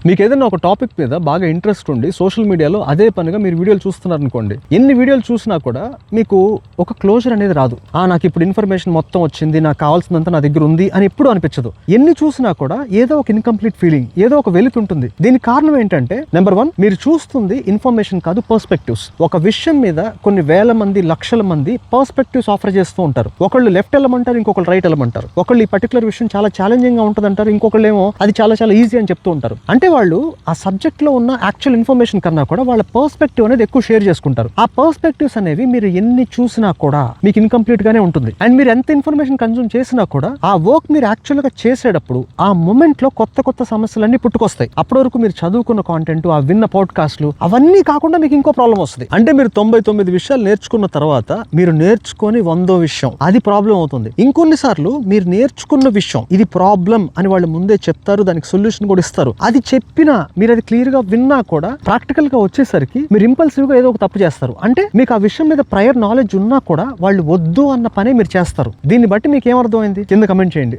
మీకు ఏదైనా ఒక టాపిక్ మీద బాగా ఇంట్రెస్ట్ ఉండి సోషల్ మీడియాలో అదే పనిగా మీరు వీడియోలు చూస్తున్నారు అనుకోండి, ఎన్ని వీడియోలు చూసినా కూడా మీకు ఒక క్లోజర్ అనేది రాదు. నాకు ఇప్పుడు ఇన్ఫర్మేషన్ మొత్తం వచ్చింది, నాకు కావాల్సినంత నా దగ్గర ఉంది అని ఎప్పుడు అనిపించదు. ఎన్ని చూసినా కూడా ఏదో ఒక ఇన్కంప్లీట్ ఫీలింగ్, ఏదో ఒక వెలుతుంటుంది. దీనికి కారణం ఏంటంటే నెంబర్ 1, మీరు చూస్తుంది ఇన్ఫర్మేషన్ కాదు, పర్స్పెక్టివ్స్. ఒక విషయం మీద కొన్ని వేల మంది, లక్షల మంది పర్స్పెక్టివ్స్ ఆఫర్ చేస్తూ ఉంటారు. ఒకళ్ళు లెఫ్ట్ వెళ్ళమంటారు, ఇంకొకళ్ళు రైట్ వెళ్ళమంటారు. ఒకళ్ళు ఈ పర్టికులర్ విషయం చాలా ఛాలెంజింగ్ గా ఉంటుంది అంటారు, ఇంకొకళ్ళు ఏమో అది చాలా చాలా ఈజీ అని చెప్తూ ఉంటారు. అంటే వాళ్ళు ఆ సబ్జెక్ట్ లో ఉన్న యాక్చువల్ ఇన్ఫర్మేషన్ కన్నా కూడా వాళ్ళ పర్స్పెక్టివ్ అనేది ఎక్కువ షేర్ చేసుకుంటారు. ఆ పర్స్పెక్టివ్స్ అనేవి మీరు ఎన్ని చూసినా కూడా మీకు ఇన్కంప్లీట్ గానే ఉంటుంది. అండ్ మీరు ఎంత ఇన్ఫర్మేషన్ కన్జ్యూమ్ చేసినా కూడా ఆ వర్క్ మీరు యాక్చువల్ గా చేసేటప్పుడు ఆ మూమెంట్ లో కొత్త కొత్త సమస్యలన్నీ పుట్టుకొస్తాయి. అప్పటి వరకు మీరు చదువుకున్న కాంటెంట్, ఆ విన్న పాడ్కాస్ట్లు అవన్నీ కాకుండా మీకు ఇంకో ప్రాబ్లం వస్తుంది. అంటే మీరు 99 విషయాలు నేర్చుకున్న తర్వాత మీరు నేర్చుకొని 100వ విషయం అది ప్రాబ్లం అవుతుంది. ఇంకొన్నిసార్లు మీరు నేర్చుకున్న విషయం ఇది ప్రాబ్లం అని వాళ్ళు ముందే చెప్తారు, దానికి సొల్యూషన్ కూడా ఇస్తారు. అది చెప్పినా మీరు అది క్లియర్ గా విన్నా కూడా ప్రాక్టికల్ గా వచ్చేసరికి మీరు ఇంపల్సివ్ గా ఏదో ఒక తప్పు చేస్తారు. అంటే మీకు ఆ విషయం మీద ప్రయర్ నాలెడ్జ్ ఉన్నా కూడా వాళ్ళు వద్దు అన్న పనే మీరు చేస్తారు. దీన్ని బట్టి మీకు ఏమర్థమైంది కింద కమెంట్ చేయండి.